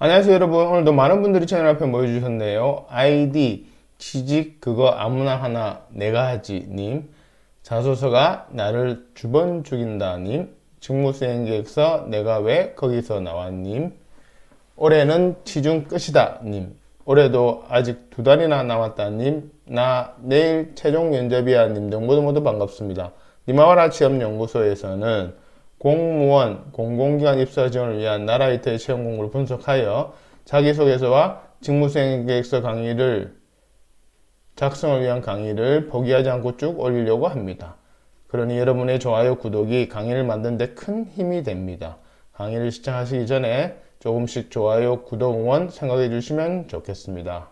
안녕하세요 여러분. 오늘도 많은 분들이 채널 앞에 모여주셨네요. 아이디 취직 그거 아무나 하나 내가 하지 님, 자소서가 나를 두 번 죽인다 님, 직무수행계획서 내가 왜 거기서 나와 님, 올해는 치중 끝이다 님, 올해도 아직 2달이나 남았다 님, 나 내일 최종 면접이야 님 등 모두 반갑습니다. 니마와라 취업연구소에서는 공무원, 공공기관 입사 지원을 위한 나라이터의 채용 공고를 분석하여 자기소개서와 직무수행계획서 강의를 작성을 위한 강의를 포기하지 않고 쭉 올리려고 합니다. 그러니 여러분의 좋아요, 구독이 강의를 만드는 데 큰 힘이 됩니다. 강의를 시청하시기 전에 조금씩 좋아요, 구독, 응원 생각해 주시면 좋겠습니다.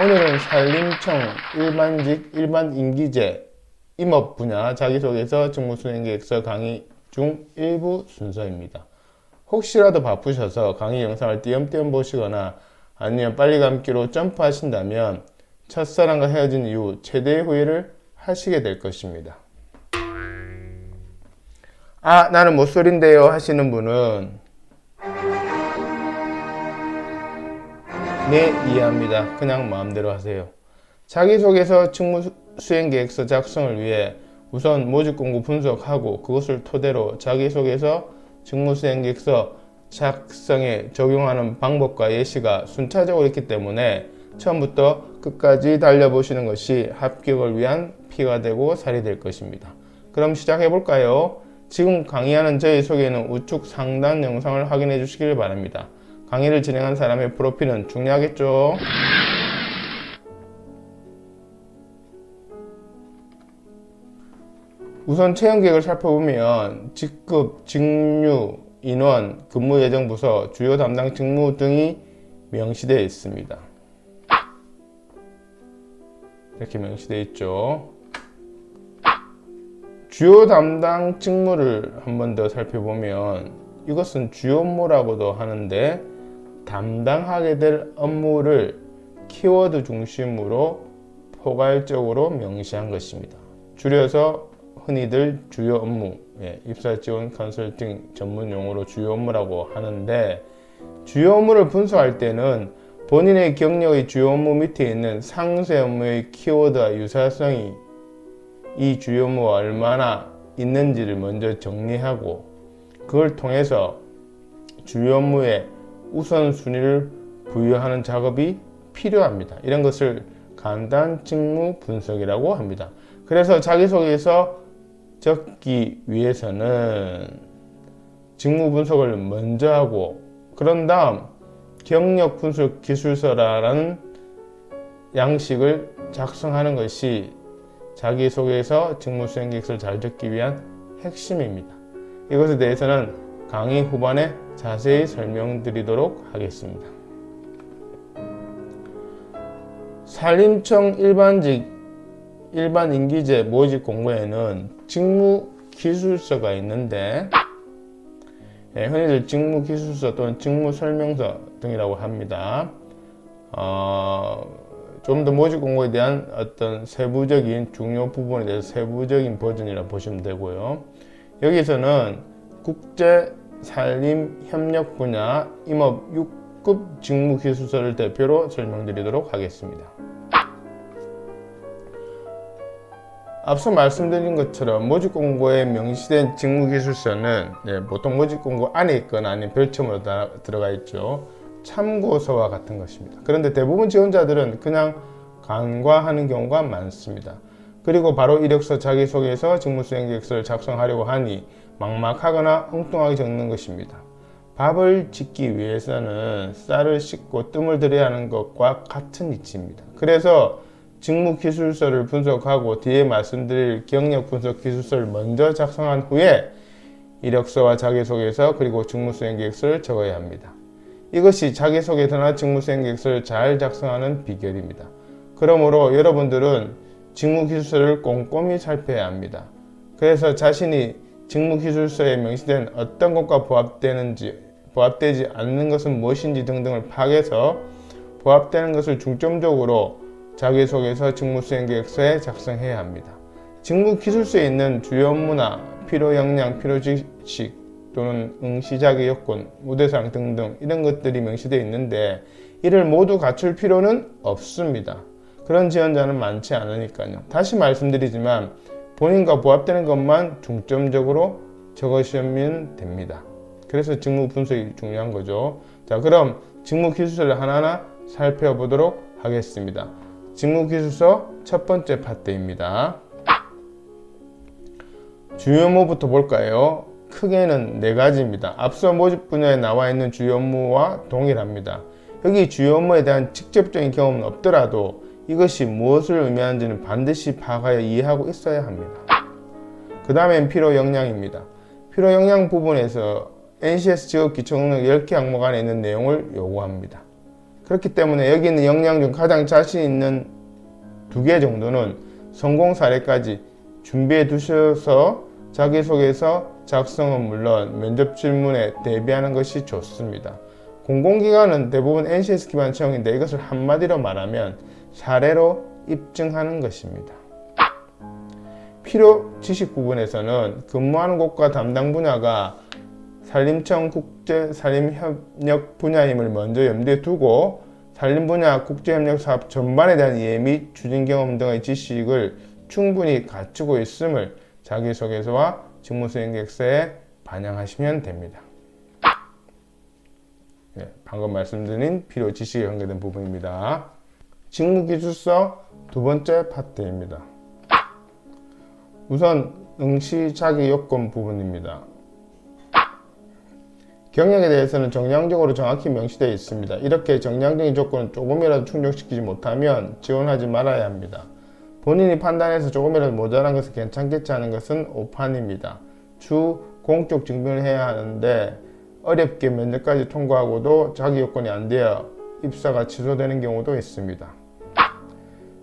오늘은 산림청 일반직 일반임기제 임업 분야 자기소개서 직무수행계획서 강의 중 일부 순서입니다. 혹시라도 바쁘셔서 강의 영상을 띄엄띄엄 보시거나 아니면 빨리 감기로 점프하신다면 첫사랑과 헤어진 이후 최대의 후회를 하시게 될 것입니다. 아, 나는 못소린데요 하시는 분은 네, 이해합니다. 그냥 마음대로 하세요. 자기소개서 직무수행계획서 작성을 위해 우선 모집공고 분석하고 그것을 토대로 자기소개서 직무수행계획서 작성에 적용하는 방법과 예시가 순차적으로 있기 때문에 처음부터 끝까지 달려보시는 것이 합격을 위한 피가 되고 살이 될 것입니다. 그럼 시작해볼까요? 지금 강의하는 저의 소개는 우측 상단 영상을 확인해 주시길 바랍니다. 강의를 진행한 사람의 프로필은 중요하겠죠? 우선 채용계획을 살펴보면 직급, 직류, 인원, 근무 예정 부서, 주요 담당 직무 등이 명시되어 있습니다. 이렇게 명시되어 있죠. 주요 담당 직무를 한 번 더 살펴보면 이것은 주요 업무라고도 하는데 담당하게 될 업무를 키워드 중심으로 포괄적으로 명시한 것입니다. 줄여서 흔히들 주요 업무, 입사 지원 컨설팅 전문 용어로 주요 업무라고 하는데, 주요 업무를 분석할 때는 본인의 경력의 주요 업무 밑에 있는 상세 업무의 키워드와 유사성이 이 주요 업무와 얼마나 있는지를 먼저 정리하고 그걸 통해서 주요 업무에 우선순위를 부여하는 작업이 필요합니다. 이런 것을 간단 직무 분석이라고 합니다. 그래서 자기소개서 적기 위해서는 직무 분석을 먼저 하고 그런 다음 경력 분석 기술서라는 양식을 작성하는 것이 자기소개서 직무수행계획서를 잘 적기 위한 핵심입니다. 이것에 대해서는 강의 후반에 자세히 설명드리도록 하겠습니다. 산림청 일반직 일반임기제 모집 공고에는 직무기술서가 있는데, 흔히들 직무기술서 또는 직무설명서 등이라고 합니다. 좀 더 모집 공고에 대한 어떤 세부적인 중요 부분에 대해서 세부적인 버전이라 보시면 되고요. 여기서는 국제 산림 협력 분야 임업 6급 직무기술서를 대표로 설명드리도록 하겠습니다. 앞서 말씀드린 것처럼 모집공고에 명시된 직무기술서는 보통 모집공고 안에 있거나 아니면 별첨으로 들어가 있죠. 참고서와 같은 것입니다. 그런데 대부분 지원자들은 그냥 간과하는 경우가 많습니다. 그리고 바로 이력서 자기소개서 직무수행계획서를 작성하려고 하니 막막하거나 엉뚱하게 적는 것입니다. 밥을 짓기 위해서는 쌀을 씻고 뜸을 들여야 하는 것과 같은 이치입니다. 그래서 직무기술서를 분석하고 뒤에 말씀드릴 경력분석기술서를 먼저 작성한 후에 이력서와 자기소개서 그리고 직무수행계획서를 적어야 합니다. 이것이 자기소개서나 직무수행계획서를 잘 작성하는 비결입니다. 그러므로 여러분들은 직무기술서를 꼼꼼히 살펴야 합니다. 그래서 자신이 직무기술서에 명시된 어떤 것과 부합되지 않는 것은 무엇인지 등등을 파악해서 부합되는 것을 중점적으로 자기소개서 직무수행계획서에 작성해야 합니다. 직무기술서에 있는 주요 업무나 필요 역량, 필요 지식 또는 응시 자격 요건, 우대사항 등등 이런 것들이 명시되어 있는데 이를 모두 갖출 필요는 없습니다. 그런 지원자는 많지 않으니까요. 다시 말씀드리지만 본인과 부합되는 것만 중점적으로 적으시면 됩니다. 그래서 직무 분석이 중요한 거죠. 자, 그럼 직무 기술서를 하나하나 살펴보도록 하겠습니다. 직무 기술서 첫 번째 파트입니다. 주요 업무부터 볼까요? 크게는 4가지입니다. 앞서 모집 분야에 나와 있는 주요 업무와 동일합니다. 여기 주요 업무에 대한 직접적인 경험은 없더라도 이것이 무엇을 의미하는지는 반드시 파악하여 이해하고 있어야 합니다. 그 다음엔 필요 역량입니다. 필요 역량 부분에서 NCS 직업 기초능력 10개 항목 안에 있는 내용을 요구합니다. 그렇기 때문에 여기 있는 역량 중 가장 자신 있는 2개 정도는 성공 사례까지 준비해 두셔서 자기소개서 작성은 물론 면접 질문에 대비하는 것이 좋습니다. 공공기관은 대부분 NCS 기반 채용인데 이것을 한마디로 말하면 사례로 입증하는 것입니다. 필요 지식 부분에서는 근무하는 곳과 담당 분야가 산림청 국제산림협력 분야임을 먼저 염두에 두고 산림 분야 국제협력 사업 전반에 대한 이해 및 추진 경험 등의 지식을 충분히 갖추고 있음을 자기소개서와 직무수행계획서에 반영하시면 됩니다. 네, 방금 말씀드린 필요 지식에 관계된 부분입니다. 직무기술서 두 번째 파트입니다. 우선 응시 자격 요건 부분입니다. 경력에 대해서는 정량적으로 정확히 명시되어 있습니다. 이렇게 정량적인 조건을 조금이라도 충족시키지 못하면 지원하지 말아야 합니다. 본인이 판단해서 조금이라도 모자란 것은 괜찮겠지 하는 것은 오판입니다. 주 공적 증빙을 해야 하는데 어렵게 면접까지 통과하고도 자기 요건이 안 되어 입사가 취소되는 경우도 있습니다.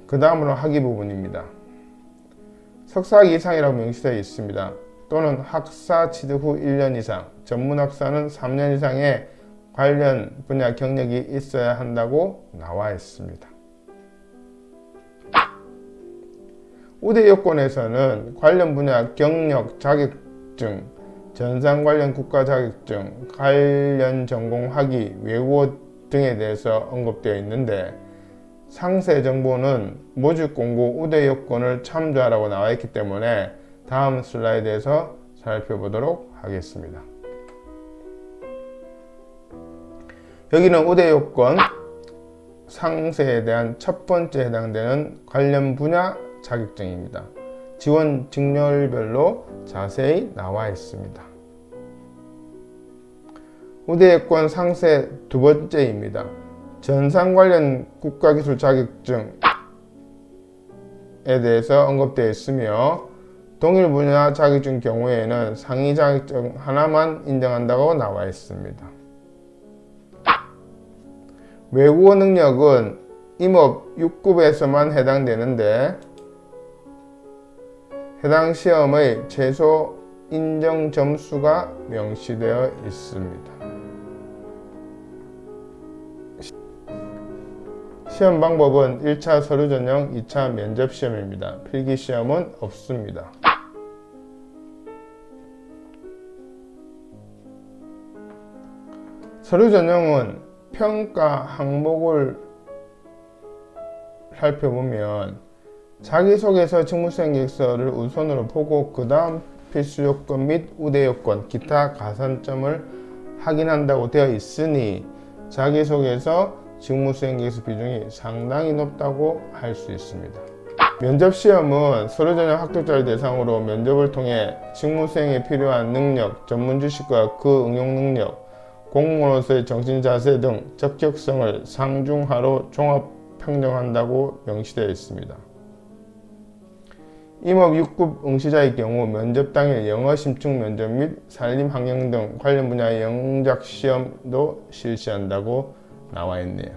그 다음으로 학위 부분입니다. 석사학위 이상이라고 명시되어 있습니다. 또는 학사 취득 후 1년 이상, 전문학사는 3년 이상의 관련 분야 경력이 있어야 한다고 나와 있습니다. 우대 요건에서는 관련 분야 경력 자격증, 전산 관련 국가 자격증, 관련 전공 학위, 외국어 등에 대해서 언급되어 있는데 상세 정보는 모집 공고 우대 요건을 참조하라고 나와 있기 때문에 다음 슬라이드에서 살펴보도록 하겠습니다. 여기는 우대 요건 상세에 대한 첫 번째 해당되는 관련 분야 자격증입니다. 지원 직렬별로 자세히 나와 있습니다. 우대 요건 상세 두 번째입니다. 전산 관련 국가기술 자격증에 대해서 언급되어 있으며 동일 분야 자격증 경우에는 상위 자격증 하나만 인정한다고 나와 있습니다. 외국어 능력은 임업 6급에서만 해당되는데 해당 시험의 최소 인정 점수가 명시되어 있습니다. 시험 방법은 1차 서류 전형, 2차 면접 시험입니다. 필기 시험은 없습니다. 서류 전형은 평가 항목을 살펴보면 자기소개서 직무수행계획서를 우선으로 보고 그 다음 필수 요건 및 우대 요건, 기타 가산점을 확인한다고 되어 있으니 자기소개서 직무수행계획서 비중이 상당히 높다고 할 수 있습니다. 면접시험은 서류전형 합격자를 대상으로 면접을 통해 직무수행에 필요한 능력, 전문지식과 그 응용 능력, 공무원으로서의 정신자세 등 적격성을 상중하로 종합 평정한다고 명시되어 있습니다. 임업 6급 응시자의 경우 면접 당일 영어 심층 면접 및 산림 환경 등 관련 분야의 영작 시험도 실시한다고 나와 있네요.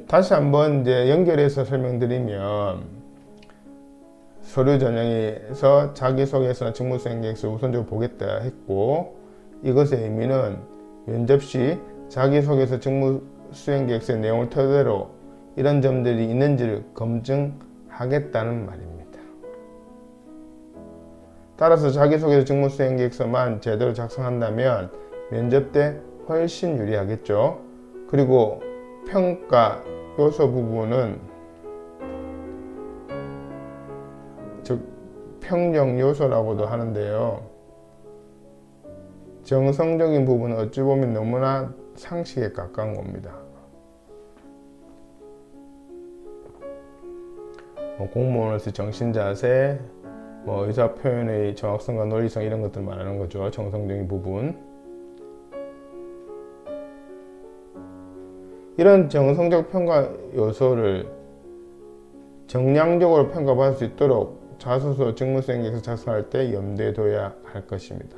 다시 한번 연결해서 설명드리면 서류 전형에서 자기소개서나 직무수행계획서 우선적으로 보겠다 했고 이것의 의미는 면접 시 자기소개서 직무수행계획서의 내용을 토대로 이런 점들이 있는지를 검증하겠다는 말입니다. 따라서 자기소개서 직무수행계획서만 제대로 작성한다면 면접 때 훨씬 유리하겠죠. 그리고 평가 요소 부분은 즉 평정 요소라고도 하는데요. 정성적인 부분은 어찌 보면 너무나 상식에 가까운 겁니다. 공무원으로서 정신자세, 의사 표현의 정확성과 논리성 이런 것들 말하는 거죠. 정성적인 부분. 이런 정성적 평가 요소를 정량적으로 평가받을 수 있도록 자소서 직무수행계획서 작성할 때 염두에 둬야 할 것입니다.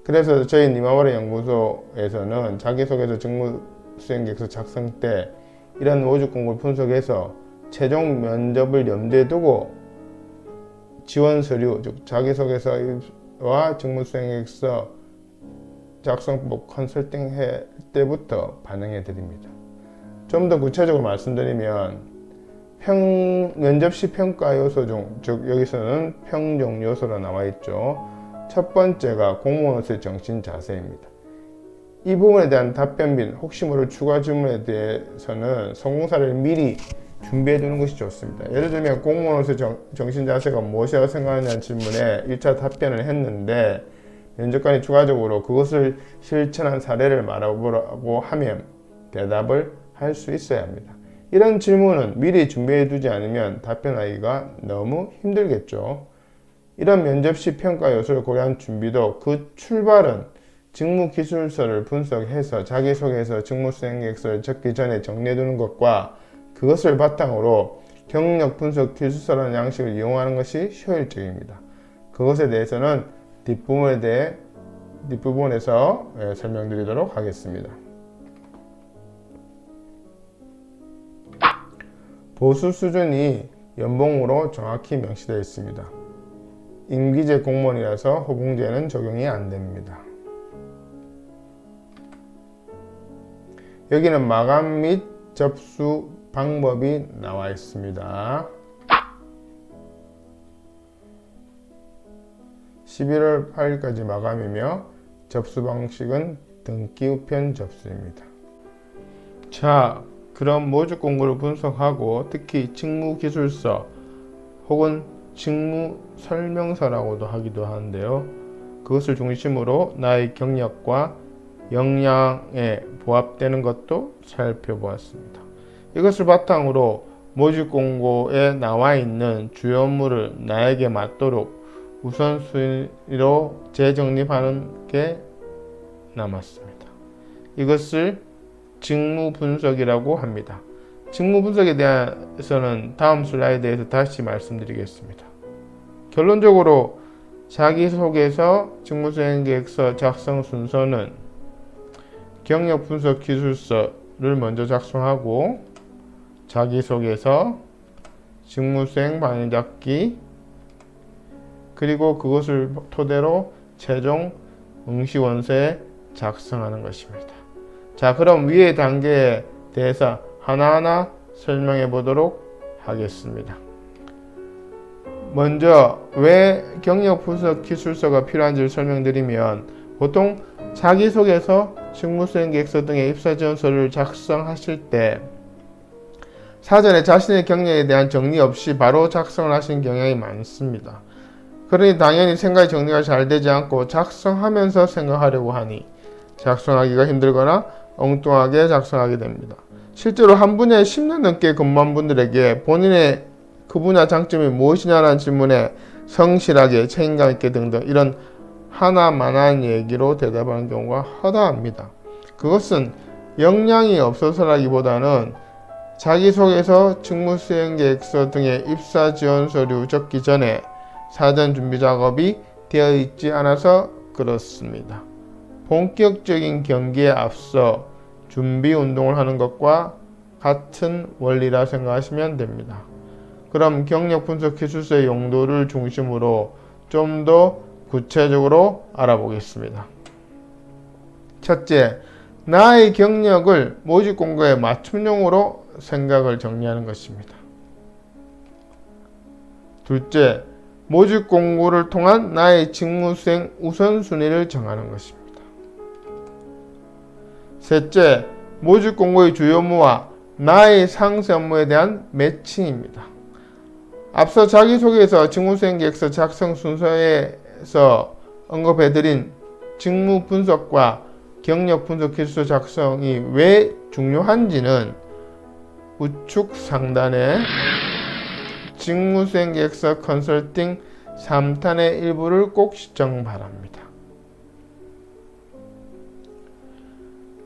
그래서 저희 니마와라 연구소에서는 자기소개서 직무수행계획서 작성 때 이런 모집 공고를 분석해서 최종 면접을 염두에 두고 지원 서류, 즉 자기소개서와 직무수행계획서 작성법 컨설팅 할 때부터 반영해 드립니다. 좀 더 구체적으로 말씀드리면 면접 시 평가 요소 중, 즉 여기서는 평정 요소로 나와 있죠. 첫 번째가 공무원으로서의 정신 자세입니다. 이 부분에 대한 답변 및 혹시 모를 추가 질문에 대해서는 성공 사례를 미리 준비해 두는 것이 좋습니다. 예를 들면 공무원으로서의 정신 자세가 무엇이라고 생각하냐는 질문에 1차 답변을 했는데 면접관이 추가적으로 그것을 실천한 사례를 말해보라고 하면 대답을 할 수 있어야 합니다. 이런 질문은 미리 준비해 두지 않으면 답변하기가 너무 힘들겠죠. 이런 면접 시 평가 요소를 고려한 준비도 그 출발은 직무기술서를 분석해서 자기소개서 직무수행계획서를 적기 전에 정리해두는 것과 그것을 바탕으로 경력 분석 기술서라는 양식을 이용하는 것이 효율적입니다. 그것에 대해서는 뒷부분에서 설명드리도록 하겠습니다. 보수 수준이 연봉으로 정확히 명시되어 있습니다. 임기제 공무원이라서 호봉제는 적용이 안 됩니다. 여기는 마감 및 접수 방법이 나와 있습니다. 11월 8일까지 마감이며 접수 방식은 등기 우편 접수입니다. 자, 그럼 모집 공고를 분석하고 특히 직무기술서 혹은 직무설명서라고도 하기도 하는데요. 그것을 중심으로 나의 경력과 역량에 부합되는 것도 살펴보았습니다. 이것을 바탕으로 모집 공고에 나와 있는 주요 업무를 나에게 맞도록 우선순위로 재정립하는 게 남았습니다. 이것을 직무 분석이라고 합니다. 직무 분석에 대해서는 다음 슬라이드에서 다시 말씀드리겠습니다. 결론적으로 자기소개서 직무수행계획서 작성 순서는 경력 분석 기술서를 먼저 작성하고 자기소개서, 직무수행 방향잡기, 그리고 그것을 토대로 최종 응시원서에 작성하는 것입니다. 자, 그럼 위의 단계에 대해서 하나하나 설명해 보도록 하겠습니다. 먼저 왜 경력 분석 기술서가 필요한지를 설명드리면 보통 자기소개서, 직무수행계획서 등의 입사지원서를 작성하실 때 사전에 자신의 경력에 대한 정리 없이 바로 작성을 하시는 경향이 많습니다. 그러니 당연히 생각이 정리가 잘 되지 않고 작성하면서 생각하려고 하니 작성하기가 힘들거나 엉뚱하게 작성하게 됩니다. 실제로 한 분야에 10년 넘게 근무한 분들에게 본인의 그 분야 장점이 무엇이냐라는 질문에 성실하게 책임감 있게 등등 이런 하나만한 얘기로 대답하는 경우가 허다합니다. 그것은 역량이 없어서라기보다는 자기소개서, 직무수행계획서 등의 입사지원 서류 적기 전에 사전 준비 작업이 되어 있지 않아서 그렇습니다. 본격적인 경기에 앞서 준비 운동을 하는 것과 같은 원리라 생각하시면 됩니다. 그럼 경력 분석 기술서의 용도를 중심으로 좀 더 구체적으로 알아보겠습니다. 첫째, 나의 경력을 모집 공고에 맞춤형으로 생각을 정리하는 것입니다. 둘째, 모집 공고를 통한 나의 직무수행 우선순위를 정하는 것입니다. 셋째, 모집 공고의 주요 업무와 나의 상세 업무에 대한 매칭입니다. 앞서 자기소개에서 직무수행 계획서 작성 순서에서 언급해드린 직무 분석과 경력 분석 기술 작성이 왜 중요한지는 우측 상단에 직무수행 계획서 컨설팅 3탄의 일부를 꼭 시청 바랍니다.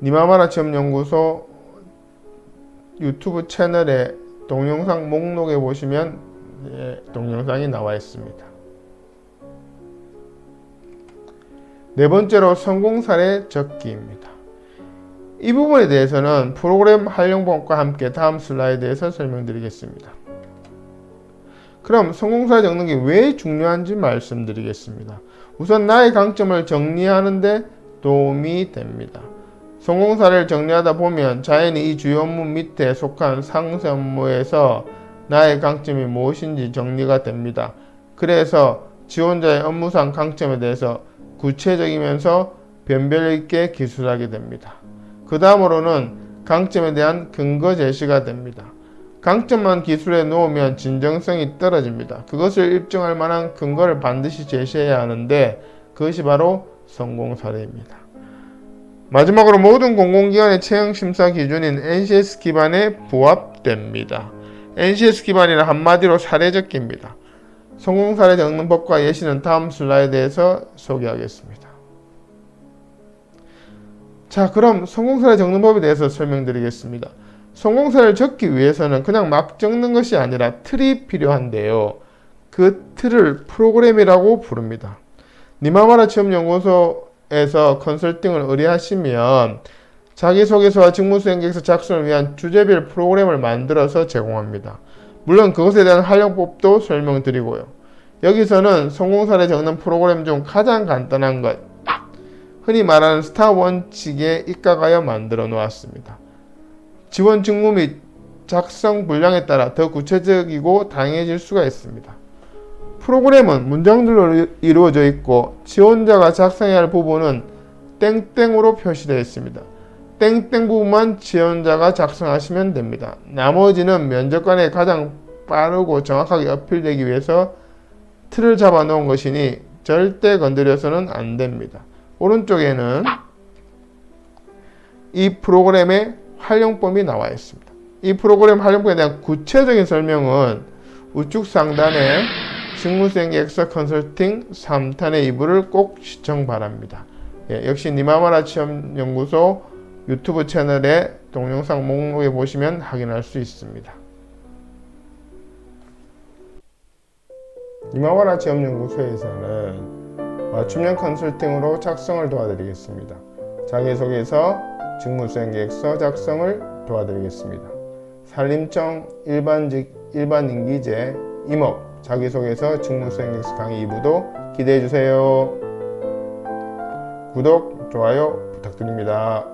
니마마라 취업연구소 유튜브 채널의 동영상 목록에 보시면 동영상이 나와 있습니다. 네 번째로 성공 사례 적기입니다. 이 부분에 대해서는 프로그램 활용법과 함께 다음 슬라이드에서 설명드리겠습니다. 그럼 성공 사례 적는 게 왜 중요한지 말씀드리겠습니다. 우선 나의 강점을 정리하는 데 도움이 됩니다. 성공 사례를 정리하다 보면 자연히 이 주요 업무 밑에 속한 상세 업무에서 나의 강점이 무엇인지 정리가 됩니다. 그래서 지원자의 업무상 강점에 대해서 구체적이면서 변별 있게 기술하게 됩니다. 그 다음으로는 강점에 대한 근거 제시가 됩니다. 강점만 기술에 놓으면 진정성이 떨어집니다. 그것을 입증할 만한 근거를 반드시 제시해야 하는데 그것이 바로 성공 사례입니다. 마지막으로 모든 공공기관의 채용 심사 기준인 NCS 기반에 부합됩니다. NCS 기반이란 한마디로 사례 적기입니다. 성공 사례 적는 법과 예시는 다음 슬라이드에서 소개하겠습니다. 자, 그럼 성공 사례 적는 법에 대해서 설명드리겠습니다. 성공 사례를 적기 위해서는 그냥 막 적는 것이 아니라 틀이 필요한데요. 그 틀을 프로그램이라고 부릅니다. 니마마라 취업연구소에서 컨설팅을 의뢰하시면 자기소개서와 직무수행계획서 작성을 위한 주제별 프로그램을 만들어서 제공합니다. 물론 그것에 대한 활용법도 설명드리고요. 여기서는 성공 사례 적는 프로그램 중 가장 간단한 것, 흔히 말하는 스타 원칙에 입각하여 만들어 놓았습니다. 지원 직무 및 작성 분량에 따라 더 구체적이고 다양해질 수가 있습니다. 프로그램은 문장들로 이루어져 있고 지원자가 작성해야 할 부분은 땡땡으로 표시되어 있습니다. 땡땡 부분만 지원자가 작성하시면 됩니다. 나머지는 면접관에 가장 빠르고 정확하게 어필되기 위해서 틀을 잡아 놓은 것이니 절대 건드려서는 안 됩니다. 오른쪽에는 이 프로그램의 활용법이 나와 있습니다. 이 프로그램 활용법에 대한 구체적인 설명은 우측 상단에 직무수행계획서 컨설팅 3탄의 2부를 꼭 시청 바랍니다. 역시 니마마라 취업연구소 유튜브 채널의 동영상 목록에 보시면 확인할 수 있습니다. 니마마라 취업연구소에서는 맞춤형 컨설팅으로 작성을 도와드리겠습니다. 자기소개서, 직무수행계획서 작성을 도와드리겠습니다. 산림청, 일반 임기제, 임업, 자기소개서, 직무수행계획서 강의 2부도 기대해주세요. 구독, 좋아요 부탁드립니다.